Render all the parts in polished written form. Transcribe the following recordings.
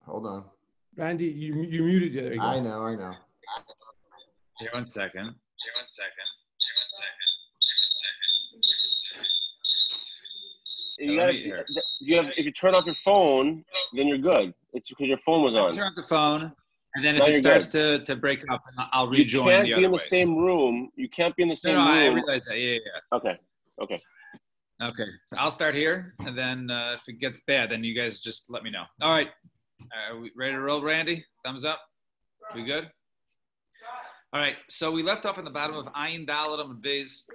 Hold on. Randy, you muted. There you go. I know. Here, one second. If you turn off your phone, then you're good. It's because your phone was on. Turn off the phone, and then if it starts to break up, I'll rejoin. You can't be in the same room. You can't be in the same room. No, I realize that. Yeah. Okay. So I'll start here, and then if it gets bad, then you guys just let me know. All right. Are we ready to roll, Randy? Thumbs up. We good? All right. So we left off on the bottom of Ayin Dalet and Beis.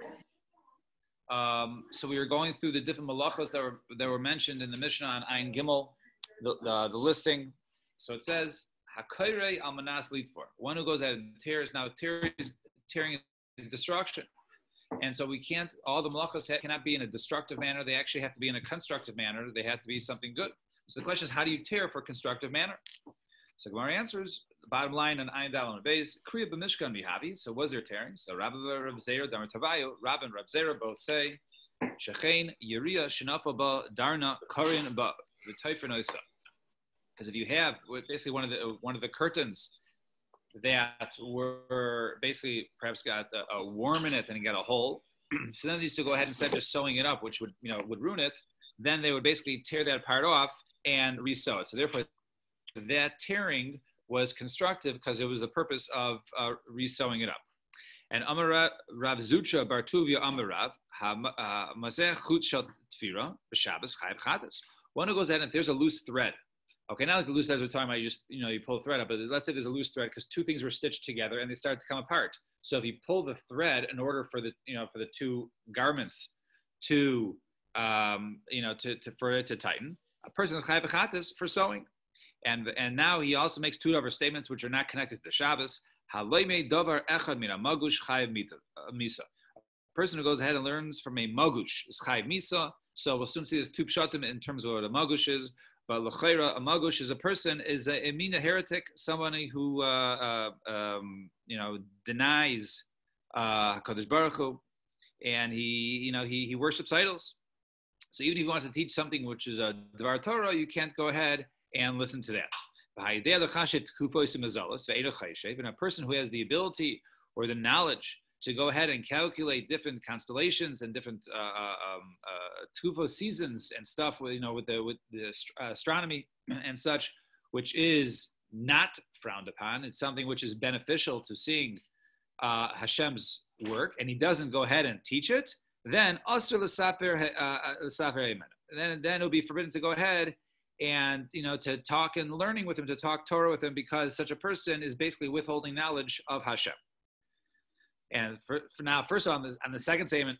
So we were going through the different malachos that were mentioned in the Mishnah on Ayin Gimel, the listing. So it says Hakoirei Almanas Litfor. One who goes out and tears. Now tearing is destruction. And so we can't, all the malachos cannot be in a destructive manner. They actually have to be in a constructive manner. They have to be something good. So the question is, how do you tear for constructive manner? So Gemara answers, the bottom line on Ayin Dalet and Beis, Kriya b'mishkan mihavi. So was there tearing? So Rabbi Reb Zera, Damar Tavayu, Rabbi and Reb Zera both say, Shechein Yeriya Shinafa Ba Darna Korin Ba V'Tayfer Noisa. Because if you have basically one of the curtains that were basically perhaps got a worm in it and got a hole, so then they used to go ahead instead of just sewing it up, which would ruin it. Then they would basically tear that part off and resew it. So therefore, that tearing was constructive because it was the purpose of resewing it up. And Amar Rav Zutra Bar Tuvia Amar Rav Mazeh Chut Shel Tfira B'Shabbos Chayav Chatas. One who goes ahead and if there's a loose thread. Okay, not like the loose threads we're talking about, you pull the thread up, but let's say there's a loose thread because two things were stitched together and they start to come apart. So if you pull the thread in order for the two garments to for it to tighten, a person is chayav b'chatas for sewing. And now he also makes two other statements which are not connected to the Shabbos. Haloimei davar echad min magush chayav misa. A person who goes ahead and learns from a magush is chayav misa. So we'll soon see there's two pshatim in terms of what a magush is. But l'chayra, a magush is a mina heretic, somebody who denies Hakadosh Baruch Hu, and he worships idols. So even if he wants to teach something which is a Dvar Torah, you can't go ahead and listen to that. And a person who has the ability or the knowledge to go ahead and calculate different constellations and different tufo seasons and stuff, with the astronomy and such, which is not frowned upon. It's something which is beneficial to seeing Hashem's work, and he doesn't go ahead and teach it. Then then it'll be forbidden to go ahead and to talk and learning with him, to talk Torah with him, because such a person is basically withholding knowledge of Hashem. And for now, first on the second statement,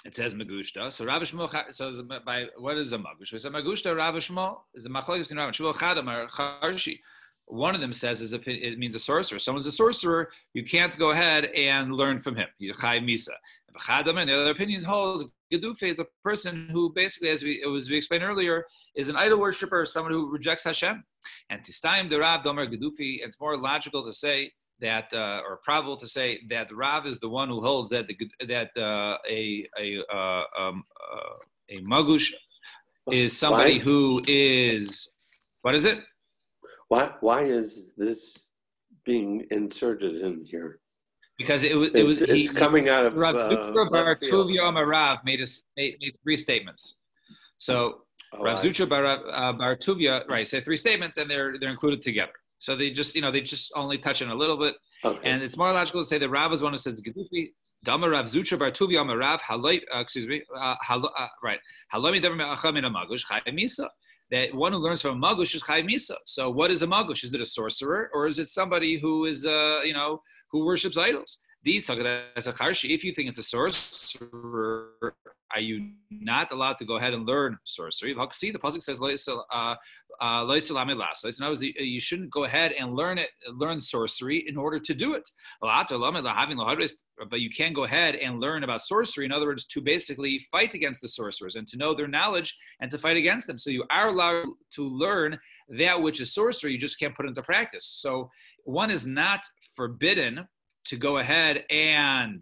it says Magushta. So Rav Shmuel, so by what is a Magush? So Magushta Rav Shmuel is a machlokes between Rav Shmuel Chadam Charshi. One of them says it means a sorcerer. Someone's a sorcerer, you can't go ahead and learn from him. He's Chai Misa. And the other opinion holds Gedufe is a person who basically, as we explained earlier, is an idol worshiper, someone who rejects Hashem. And Tistayim the Rav Domer Gedufi, it's more logical to say that, or probable to say that Rav is the one who holds that a magush is somebody who is, what is it? Why is this being inserted in here? Because it's coming out of Rav Tuvia Rav made three statements. So Rav Zutra Bar Tuvia, right, say three statements, and they're included together. So they just only touch on a little bit, and it's more logical to say that Rav is one who says Gedufi. Dama Rav Zutra Bar Tuvia Rav Haloi. Right. Halomi Davar Me'acham Min Amagush Chai Misa. That one who learns from a magush is Chai Misa. So what is a magush? Is it a sorcerer, or is it somebody who is who worships idols? If you think it's a sorcerer, are you not allowed to go ahead and learn sorcery? See, the pasuk says, in other words, you shouldn't go ahead and learn sorcery in order to do it. But you can go ahead and learn about sorcery, in other words, to basically fight against the sorcerers and to know their knowledge and to fight against them. So you are allowed to learn that which is sorcery, you just can't put it into practice. So one is not forbidden to go ahead and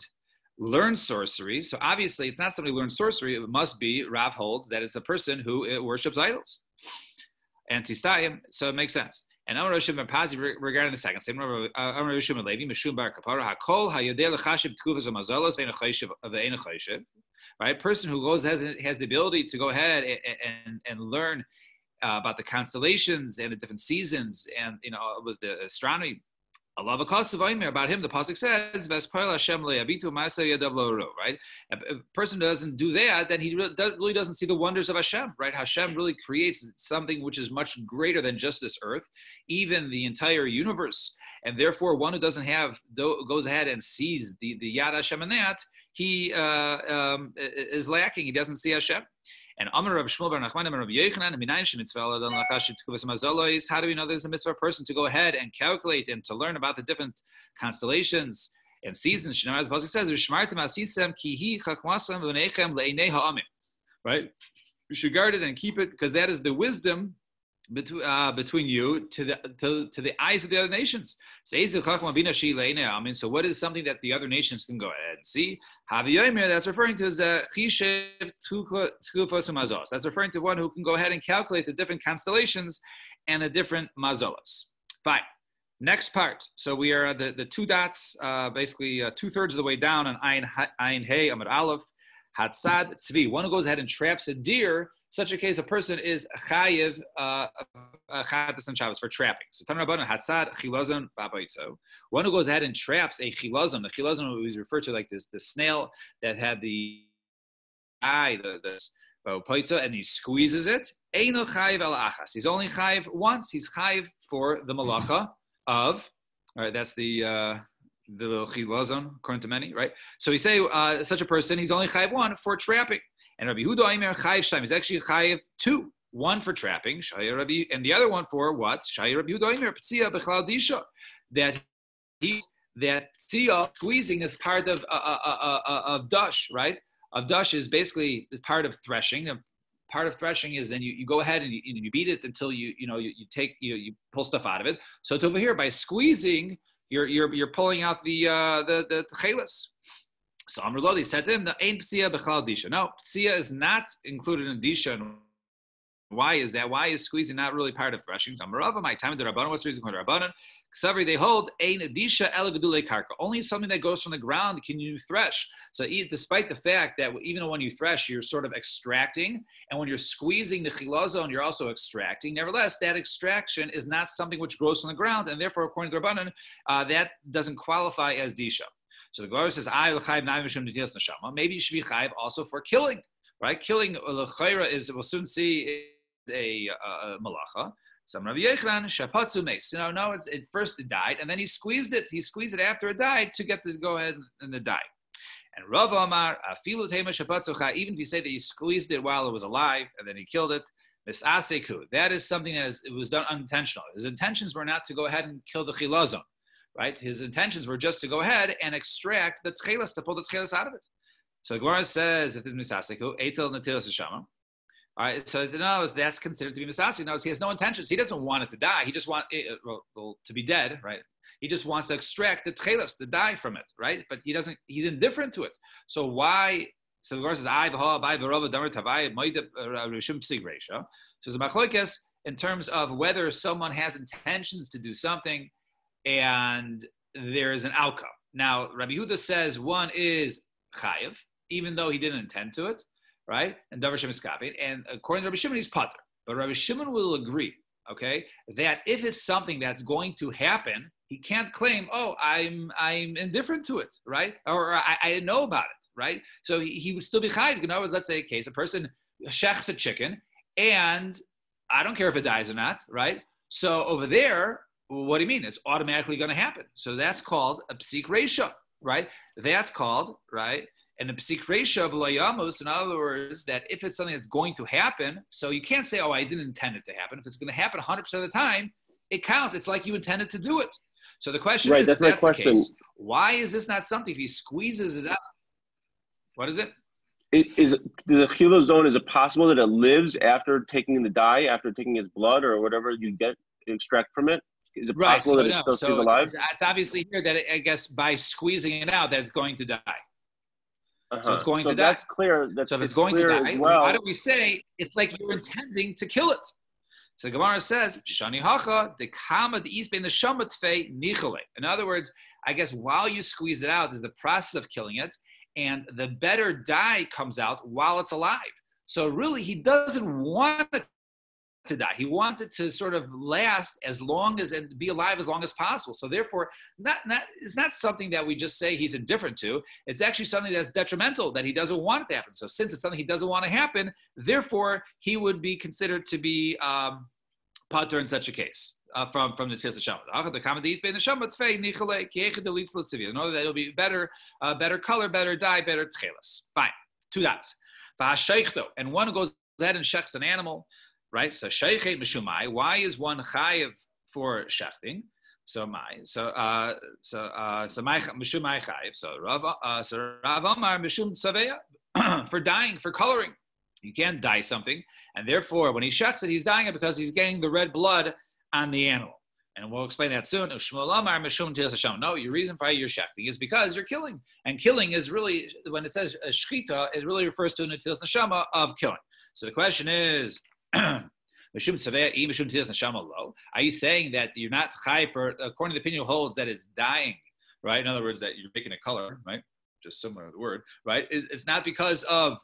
learn sorcery. So obviously it's not somebody who learns sorcery. It must be, Rav holds, that it's a person who worships idols. and tistayim, so it makes sense. And Amar Rishim and Pazi regarding the second statement, Amar Rishim and Levi, Mishum Bar Kapara, Hakol, Hayodeh Lechashiv Tkufas Mazalos, Vein Chayishiv, Vein Chayishiv. Right, person who goes has the ability to go ahead and learn about the constellations and the different seasons, and with the astronomy. Allah about him, the pasuk says, right? If a person doesn't do that, then he really doesn't see the wonders of Hashem, right? Hashem really creates something which is much greater than just this earth, even the entire universe. And therefore, one who doesn't goes ahead and sees the Yad Hashem in that, he is lacking. He doesn't see Hashem. And Amar Rab Shmuel bar Nachman and Rab Yochanan, how do we know there's a mitzvah person to go ahead and calculate and to learn about the different constellations and seasons? The pasuk says, right? You should guard it and keep it, because that is the wisdom between you to the eyes of the other nations. So what is something that the other nations can go ahead and see? That's referring to that's referring to one who can go ahead and calculate the different constellations and the different mazolas. Fine. Next part. So we are at the two dots, basically 2/3 of the way down on Ayin Hey Amud Aleph. Hatzad Tzvi. One who goes ahead and traps a deer. Such a case, a person is chayiv chatas and Shabbos for trapping. So Tan Rabbanan Hatzad Chilazon Babaitzo. One who goes ahead and traps a chilazon. The chilazon is referred to like the snail that had the eye, the and he squeezes it. Eino chayiv el achas. He's only chayiv once. He's chayiv for the malacha of. All right, that's the little chilazon, according to many, right? So we say such a person, he's only chayiv one for trapping. And Rabbi Huda Aimer chayiv shtaim is actually chayiv two, one for trapping, and the other one for what? Shaya Rabbi Huda Aimer p'tzia b'chlal disha, that p'tzia squeezing is part of dash, right? Of dash is basically part of threshing. Part of threshing is then you go ahead and you beat it until you pull stuff out of it. So over here by squeezing, you're pulling out the chelis. So Amr Lodi said to him, "The ain p'tzia b'chal disha." No, p'tzia is not included in disha. Why is that? Why is squeezing not really part of threshing? Amr Rava, my time of the Rabbanon. What's the reason for the Rabbanon? Ksavri, they hold ain disha el gedulei karka. Only something that goes from the ground can you thresh. So despite the fact that even when you thresh, you're sort of extracting, and when you're squeezing the chilazon, you're also extracting. Nevertheless, that extraction is not something which grows from the ground, and therefore, according to the Rabbanon, that doesn't qualify as disha. So the Gemara says, maybe you should be chayiv also for killing, right? Killing l'chayra is, we'll soon see, is a malacha. Some Rabbi Yochanan shapatzu meis. No, it first it died, and then he squeezed it. He squeezed it after it died to get to go ahead and the die. And Rav Amar afilu tema shapatzucha. Even if you say that he squeezed it while it was alive and then he killed it, misaseku. That is something that it was done unintentional. His intentions were not to go ahead and kill the chilazon. Right, his intentions were just to go ahead and extract the tchelas, to pull the tchelas out of it. So Gemara says, if this is misaseku, eitel natilas shama. All right, so no, that's considered to be misaseku. No, he has no intentions. He doesn't want it to die. He just wants it to be dead, right? He just wants to extract the tchelas, the dye from it, right? But he doesn't. He's indifferent to it. So why? So the Gemara says, I v'ha by v'rova damer tavai moide rishum psig reisha. So the machlokes in terms of whether someone has intentions to do something, and there is an outcome. Now, Rabbi Huda says one is chayiv, even though he didn't intend to it, right? And Davar Shem is copied. And according to Rabbi Shimon, he's pater. But Rabbi Shimon will agree, okay, that if it's something that's going to happen, he can't claim, oh, I'm indifferent to it, right? Or I didn't know about it, right? So he would still be chayiv. In other words, let's say a case, a person shechs a chicken, and I don't care if it dies or not, right? So over there, what do you mean? It's automatically going to happen. So that's called a psik reisha, right? That's called, right? And the psik reisha of layamus, in other words, that if it's something that's going to happen, so you can't say, oh, I didn't intend it to happen. If it's going to happen 100% of the time, it counts. It's like you intended to do it. So the question is, that's my question. The case, why is this not something if he squeezes it out? What is it? Is the chilazon, is it possible that it lives after taking the dye, after taking its blood or whatever you extract from it? Is it possible that it still stays alive? It's obviously here that I guess by squeezing it out, that it's going to die. So it's going to die. That's clear. So if it's going to die, why do we say it's like you're intending to kill it? So the Gemara says, Shani hacha, the kama the isbe the shamatfe nichale. In other words, I guess while you squeeze it out is the process of killing it, and the better dye comes out while it's alive. So really, he doesn't want it to die. He wants it to sort of last as long as and be alive as long as possible. So therefore, it's not something that we just say he's indifferent to. It's actually something that's detrimental that he doesn't want it to happen. So since it's something he doesn't want to happen, therefore he would be considered to be pater in such a case from the Tilas Shabbat. The Kamadis bein the Shabbat fei nichale kiechad delitz l'tzivia. In order that it'll be better color, better dye, better tchelas. Fine. 2 dots. And one who goes ahead and shechs an animal. Right, so sheichet mishumai. Why is one chayiv for shechting? So my mishumai chayiv. So Rav Amar mishum tzaveya for dyeing, for coloring. You can't dye something, and therefore when he shechs it, he's dyeing it because he's getting the red blood on the animal. And we'll explain that soon. No, your reason for your shechting is because you're killing, and killing is really, when it says shchita, it really refers to an netilas neshama of killing. So the question is, are you saying that you're not chai for, according to the opinion who holds that it's dying, right? In other words, that you're making a color, right? Just similar to the word, right? It's not because of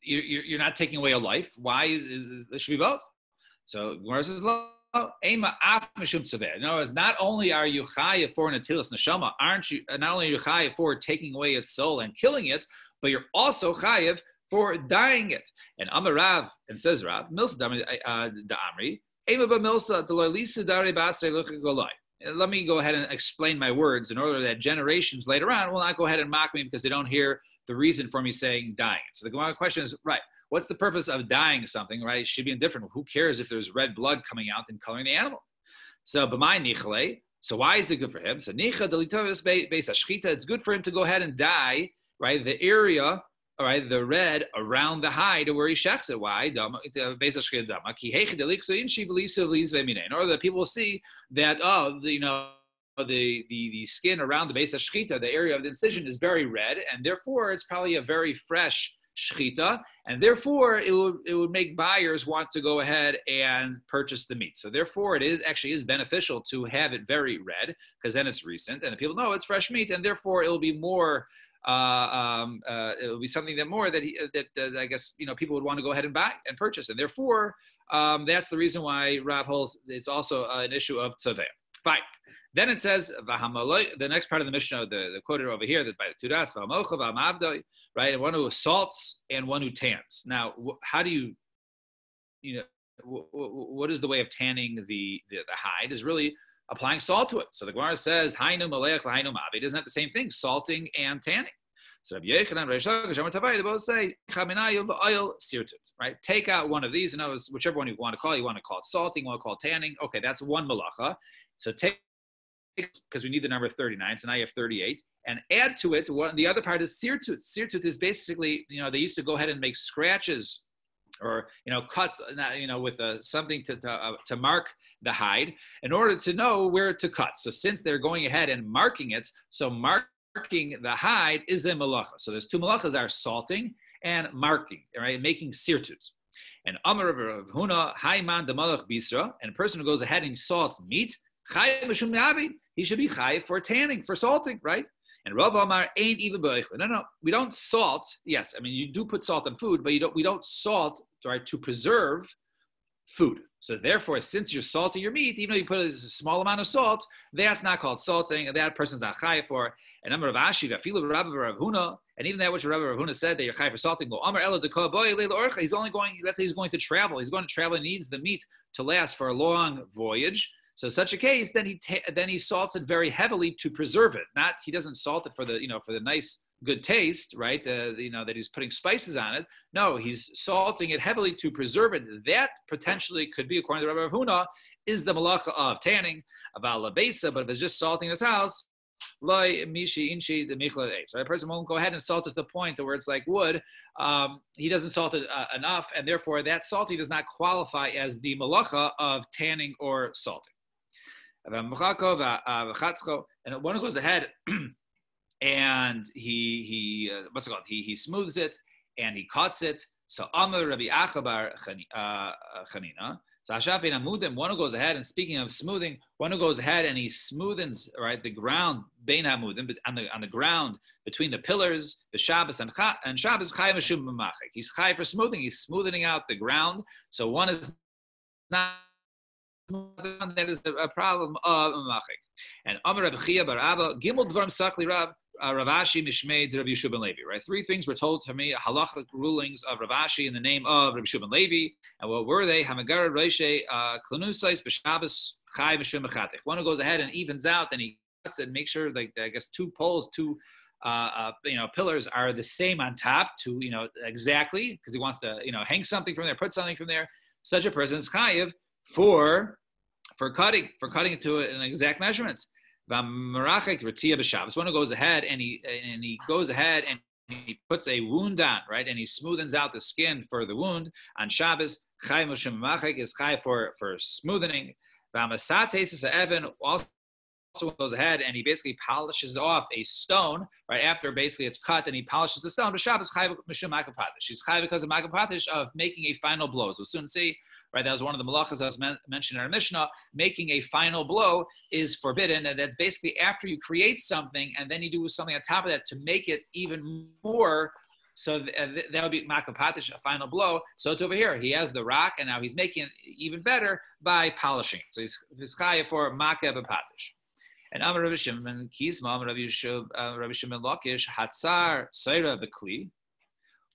you're not taking away a life. Why is it should be both? So Gemara says, in other words, not only are you chai for netilas neshama, aren't you? Not only are you chai for taking away its soul and killing it, but you're also chayiv for dying it. And Amar Rav, and says Rav, Milsa da Amri, Ema ba Milsa, Delalisu Dari Basre Lucha Golai. Let me go ahead and explain my words in order that generations later on will not go ahead and mock me because they don't hear the reason for me saying dying. So the Gemara question is, right, what's the purpose of dying something, right? It should be indifferent. Who cares if there's red blood coming out and coloring the animal? So, b'mai nichale, so why is it good for him? So, nicha delitavis beis hashchita, it's good for him to go ahead and dye, right, the area, all right, the red around the hide where he shechs it. Why? In order that people will see that, the skin around the base of shechita, the area of the incision, is very red, and therefore it's probably a very fresh shechita, and therefore it would make buyers want to go ahead and purchase the meat. So therefore it is beneficial to have it very red, because then it's recent, and the people know it's fresh meat, and therefore it will be more. It will be something that I guess people would want to go ahead and buy and purchase, and therefore that's the reason why Rav holds it's also an issue of tzaveh. Fine. Then it says the next part of the Mishnah, the quoted over here, that by the tudas right, and one who salts and one who tans. Now, how do you what is the way of tanning the hide? Is really applying salt to it. So the Gemara says, Hainu Malech Hainu Mavi. It doesn't have the same thing, salting and tanning. So Rabbi Yechanan, Reish Lakish, they both say, oil sirtut, right? Take out one of these, and whichever one you want to call it. You want to call it salting, you want to call it tanning. Okay, that's one malacha. So take, because we need the number 39, so now you have 38, and add to it, the other part is sirtut. Sirtut is basically, they used to go ahead and make scratches or cuts, with something to mark the hide in order to know where to cut. So since they're going ahead and marking it, so marking the hide is a malacha. So there's 2 malachas are salting and marking, right? Making sirtut. And Amar Rav Huna, Hayman de Malach Bisra, and a person who goes ahead and salts meat, he should be chayiv for tanning, for salting, right? And Rav Amar ain't even b'oichel. No, we don't salt. Yes, I mean you do put salt on food, but we don't salt, right, to preserve food. So therefore, since you're salting your meat, even though you put a small amount of salt, that's not called salting, and that person's not chayiv for. And Amar Rav Ashi, Rav Huna, and even that which Rav Huna said that you're chayiv for salting. Amar Ela Dekol Boy Leil Orcha. He's only going. Let's say he's going to travel. He's going to travel and needs the meat to last for a long voyage. So in such a case, then he salts it very heavily to preserve it. Not he doesn't salt it for the for the nice good taste, right? That he's putting spices on it. No, he's salting it heavily to preserve it. That potentially could be, according to Rabbi Huna, is the malacha of tanning about labesa. But if it's just salting his house, loy mishi inshi the michla eight. So a person won't go ahead and salt it to the point where it's like wood. He doesn't salt it enough, and therefore that salting does not qualify as the malacha of tanning or salting. And one who goes ahead and he what's it called? He smooths it and he cuts it. So Amar Rabbi Achabar Chanina. So Ashapin Amudim, one who goes ahead, and speaking of smoothing, one who goes ahead and he smoothens, right, the ground, Bein Amudim, on the ground between the pillars, the Shabbos and Shabbos, Chai Meshum Mamachik. He's Chai for smoothing, he's smoothing out the ground. So one is not, that is a problem of Mamachik. And Amar Reb Chia Bar Abba, Gimel Dvarim Sakli Rab, Ravashi Mishmei Rabbi Yeshua ben Levi, right? Three things were told to me, halachic rulings of Ravashi in the name of Rabbi Yeshua ben Levi. And what were they? Hamagar Reishe Klanusais B'Shabbos Chai Mishum Mechatich. One who goes ahead and evens out and he cuts and makes sure, like, I guess, two poles, pillars are the same on top, exactly, because he wants to, hang something from there, put something from there. Such a person is chayiv for cutting it to an exact measurement. One who goes ahead and he goes ahead and he puts a wound on, right, and he smoothens out the skin for the wound on Shabbos. Chai Moshe Mamachik is chai for smoothing. Also goes ahead and he basically polishes off a stone right after basically it's cut, and he polishes the stone. But Shabbos chai mishum makapatish. He's chai because of makapatish of making a final blow. So soon see, right, that was one of the malachas that was mentioned in our Mishnah. Making a final blow is forbidden, and that's basically after you create something and then you do something on top of that to make it even more. So that would be makapatish, a final blow. So it's over here. He has the rock, and now he's making it even better by polishing it. So he's chai for makapatish. And Amar Rabbi Shimon Kisma, Amar Rabbi Shimon Lakish, Hatzar Seira Bekli.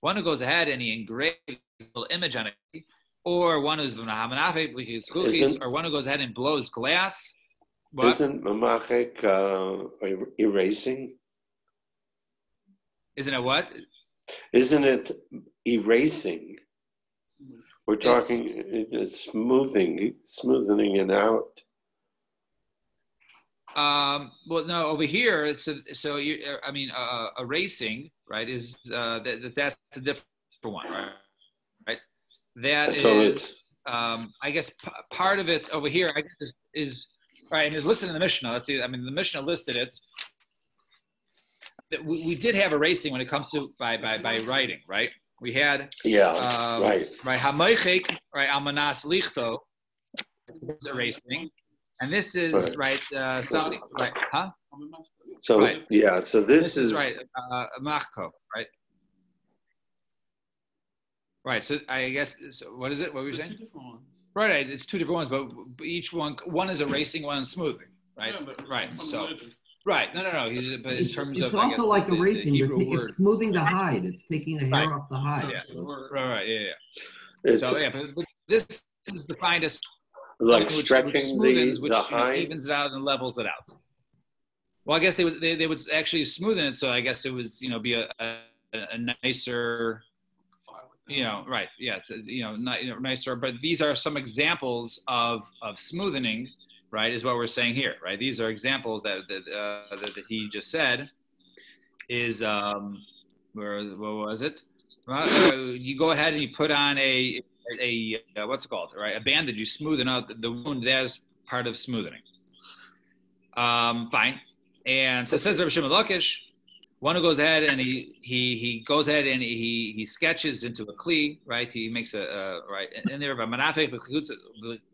One who goes ahead and he engraves a little image on it, or one who's or one who goes ahead and blows glass. What? Isn't Mamachik erasing? Isn't it what? Isn't it erasing? We're talking it's smoothing it out. Well, no, over here, erasing, right, is that's a different one, right? That so is, I guess, part of it over here, I guess, is right, and it's listed in the Mishnah. Let's see, the Mishnah listed it. We did have erasing when it comes to by writing, right? We had right hamoichik, right, almanas lichto, erasing. And this is right something right, huh? So right. Yeah, so this is right, machko, right? Right. So I guess what is it? What were you saying? Two different ones. Right. It's two different ones, but each one is erasing, one is smoothing, right? Yeah, right. So right. No. But in terms it's of also, I guess, like erasing. It's smoothing the hide. It's taking the hair off the hide. Yeah. So Right. Yeah. So but this is the finest. Like which stretching the hide, evens it out and levels it out. Well, I guess they would actually smoothen it, so I guess it was be a nicer, right? Yeah, nicer. But these are some examples of smoothing, right? Is what we're saying here, right? These are examples that he just said. Is what was it? You go ahead and you put on a what's it called, right? A bandage. You smoothen out the wound. That's part of smoothing. Fine. And so says Rabbi Shimon Lakish, one who goes ahead and he goes ahead and he sketches into a kli, right? He makes a right in there of manafik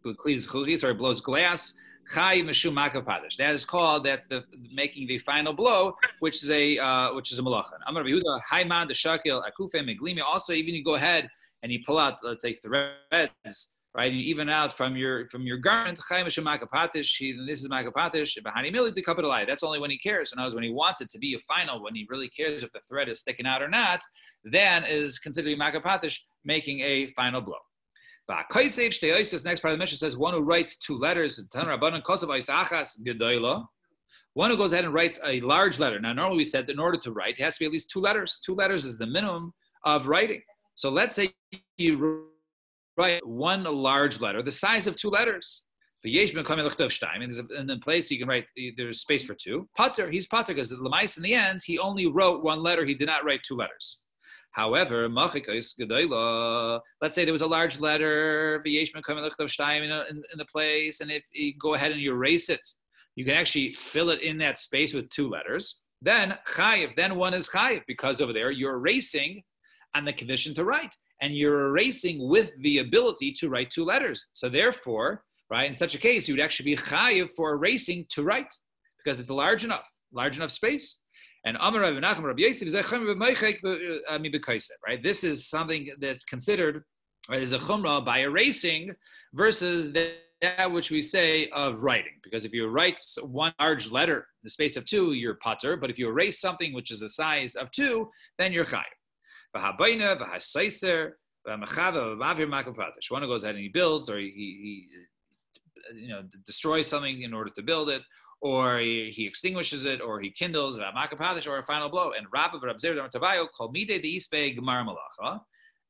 kli, or blows glass. Chai meshum makapadish. That is called. That's the making the final blow, which is a malacha. Amar Rabbi Yehuda Hayman the shakil akufe meglimi. Also, even you go ahead and you pull out, let's say, threads, right? You even out from your garment. Chai meshum makapadish. This is makapadish. Behani mili to kapit alai. That's only when he cares. And when he wants it to be a final, when he really cares if the thread is sticking out or not, then is considered makapadish, making a final blow. This next part of the Mishnah says one who writes two letters. One who goes ahead and writes a large letter. Now, normally we said that in order to write, it has to be at least two letters. 2 letters is the minimum of writing. So let's say you write one large letter, the size of 2 letters. And in the place you can write, there's space for 2. Pater, he's pater because Lamais in the end, he only wrote 1 letter. He did not write 2 letters. However, let's say there was a large letter in the place, and if you go ahead and you erase it, you can actually fill it in that space with 2 letters. Then chayiv, then one is chayiv, because over there you're erasing on the condition to write. and you're erasing with the ability to write 2 letters. So therefore, right, in such a case, you would actually be chayiv for erasing to write because it's large enough space. And Amar Rav Menachem Rabbi Yosef right? This is something that's considered as a chumrah by erasing versus that which we say of writing. Because if you write 1 large letter in the space of 2, you're pater. But if you erase something which is the size of 2, then you're chayiv. One who goes ahead and he builds, or he destroys something in order to build it, or he extinguishes it, or he kindles, or a final blow. And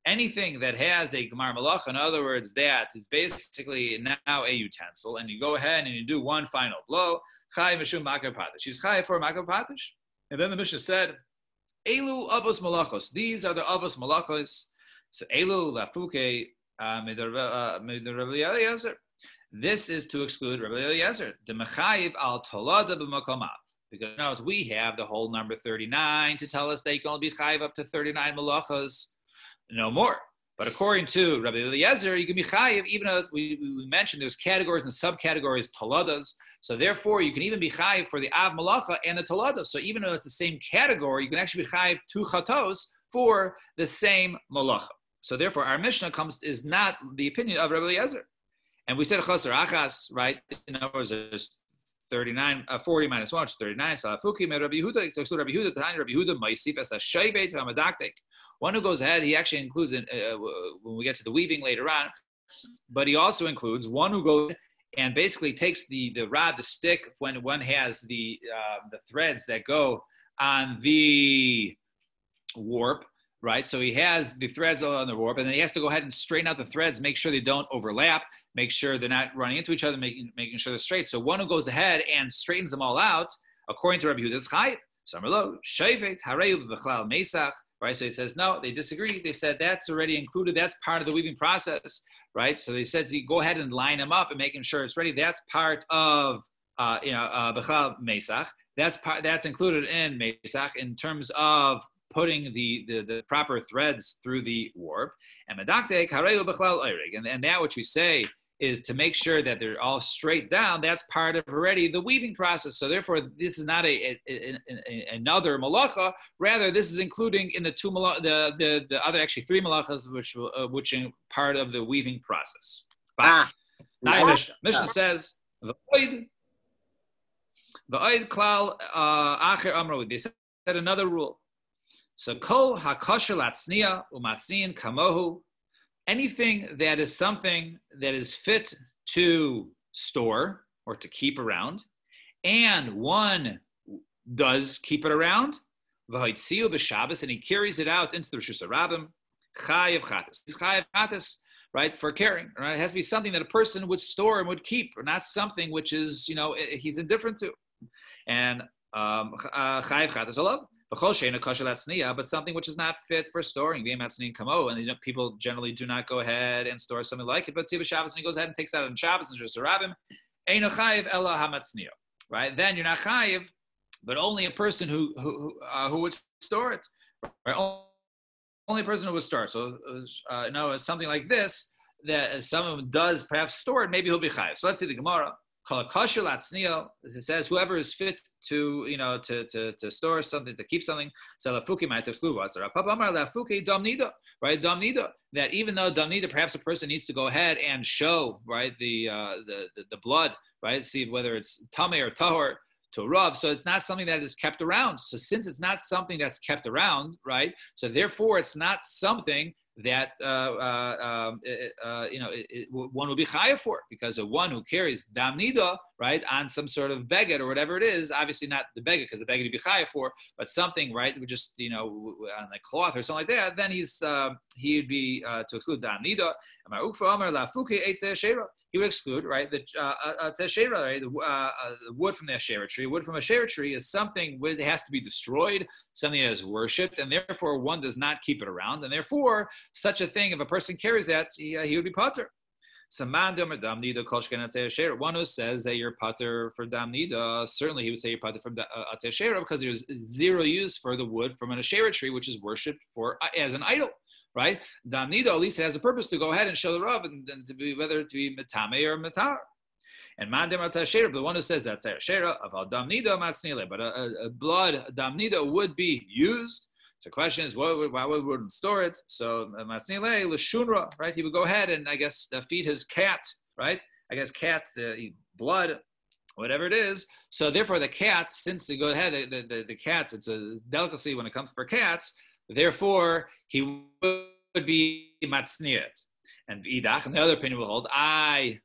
anything that has a gemar malacha, in other words, that is basically now a utensil, and you go ahead and you do 1 final blow, chay mishum makav patish. She's chay for makav patish. And then the Mishnah said, Elu avos malachos. These are the avos malachos. So Elu lafuke Rabbi Eliezer. This is to exclude Rabbi Eliezer. The mechayiv al tolada b'makomav. Because we have the whole number 39 to tell us they can only be chayiv up to 39 malachos, no more. But according to Rabbi Eliezer, you can be chayiv, even though we mentioned there's categories and subcategories toladas. So therefore, you can even be chayiv for the av malacha and the toladas. So even though it's the same category, you can actually be chayiv 2 chatos for the same malacha. So therefore, our Mishnah is not the opinion of Rabbi Eliezer. And we said chasar achas, right? In other words, there's 40 minus 1, which is 39. So Afuki me Rabbi Yehuda, so Rabbi Yehuda, Tani Rabbi Yehuda, Maisif as a shayvet hamadaktek. One who goes ahead, he actually includes when we get to the weaving later on, but he also includes one who goes and basically takes the rod, the stick, when one has the threads that go on the warp, right? So he has the threads on the warp, and then he has to go ahead and straighten out the threads, make sure they don't overlap, make sure they're not running into each other, making sure they're straight. So one who goes ahead and straightens them all out, according to Rabbi Yehuda's chayiv. Samarlo shayvet hareu b'chlal mesach. Right, so he says no. They disagree. They said that's already included. That's part of the weaving process, right? So they said to go ahead and line them up and making sure it's ready. That's part of b'chal mesach. That's included in mesach in terms of putting the proper threads through the warp. And medaktek hareu b'chlal oirig. And that which we say is to make sure that they're all straight down. That's part of already the weaving process. So therefore, this is not another malacha. Rather, this is including in the the other actually 3 malachas, which are part of the weaving process. Mishnah says the oid klal acher amru. They said another rule. So kol hakosher latznia umatzin kamohu. Anything that is something that is fit to store or to keep around, and one does keep it around, v'hoitziu b'Shabbos, and he carries it out into the Rosh Hashanah, chayav chatas. Chayav chatas, right, for carrying. Right, it has to be something that a person would store and would keep, or not something which is he's indifferent to. And chayav chatas olav. But something which is not fit for storing, and people generally do not go ahead and store something like it. But Shabbos, and he goes ahead and takes that on Shabbos and just Rabim, right? Then you're not chayiv, but only a person who would store it, right? Only a person who would store it. So something like this that someone does perhaps store it, maybe he'll be chayiv. So let's see the Gemara. It says whoever is fit to store something, to keep something, right? Damnida, that even though damnida, perhaps a person needs to go ahead and show, right, the blood, right, see whether it's tameh or tahor to rub, so it's not something that is kept around. So since it's not something that's kept around, right, so therefore it's not something that one will be chayav for, because of one who carries dam nida, right, on some sort of beged or whatever it is, obviously not the beged, because the beged would be chayav for, but something, right, we just on like cloth or something like that, then he'd be to exclude dam nida. He would exclude, right, the right, the wood from the Asherah tree. Wood from a Asherah tree is something that has to be destroyed, something that is worshipped, and therefore one does not keep it around. And therefore, such a thing, if a person carries that, he would be pater. One who says that you're pater for damnida, certainly he would say you're pater from Asherah, because there's zero use for the wood from an Asherah tree, which is worshipped for as an idol. right? Damnida at least has a purpose to go ahead and show the Rav and to be whether to be metame or matar. And Mandem Shera, the one who says that's Shera of Damnida Matsnile, but a blood Damnida would be used. So the question is, why would we store it? So Matsnile Lashunra, right? He would go ahead and I guess feed his cat, right? I guess cats eat blood, whatever it is. So therefore, the cats, since they go ahead, the cats, it's a delicacy when it comes for cats. Therefore, he would be matzniat. And idach, and the other opinion will hold,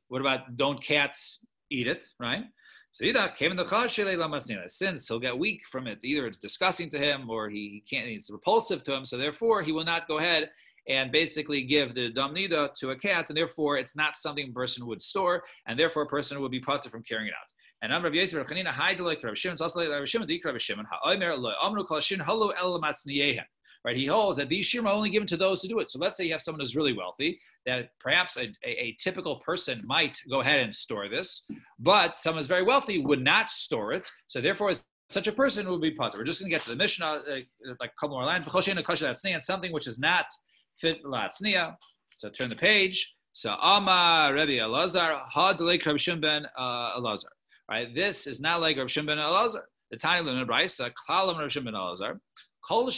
what about don't cats eat it, right? So idach came in the chashile la matzniat. Since he'll get weak from it, either it's disgusting to him or he can't, it's repulsive to him. So therefore, he will not go ahead and basically give the damnida to a cat, and therefore it's not something a person would store, and therefore a person would be putter from carrying it out. And Amr Yosef Rav Chanina Haidalek Rav Shimon Zaslei Rav Shimon Dik Rav Shimon Ha'omer Lo Amru Kol Shin Halu El Matzniyehem. Right, he holds that these shirma are only given to those who do it. So let's say you have someone who's really wealthy, that perhaps a typical person might go ahead and store this, but someone who's very wealthy would not store it. So therefore, such a person would be putter. We're just going to get to the Mishnah, like a couple more lines. Something which is not fit latzniya. So turn the page. So Amar Rabbi Elazar had like Rabbi Shimon ben Elazar. Right, this is not like Rabbi Shimon ben Elazar. The tiny in the Brisa, Klalam Rabbi Shimon ben Elazar. Right,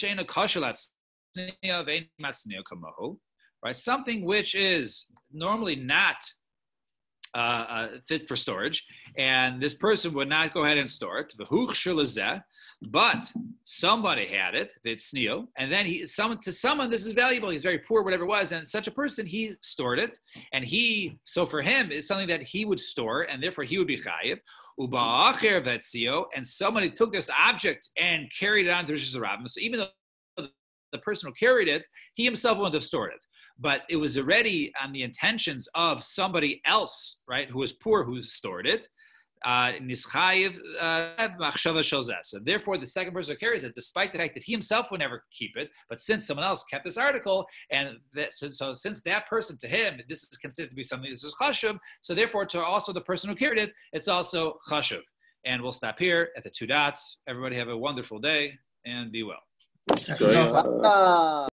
something which is normally not fit for storage, and this person would not go ahead and store it. But somebody had it, and then to someone this is valuable. He's very poor, whatever it was, and such a person he stored it, and so for him it's something that he would store, and therefore he would be chayiv. And somebody took this object and carried it on to Rosh Hashanah. So even though the person who carried it, he himself wouldn't have stored it, but it was already on the intentions of somebody else, right, who was poor, who stored it. So therefore, the second person who carries it, despite the fact that he himself would never keep it, but since someone else kept this article, and so since that person to him, this is considered to be something this is chashuv, so therefore to also the person who carried it, it's also chashuv. And we'll stop here at the 2 dots. Everybody have a wonderful day and be well.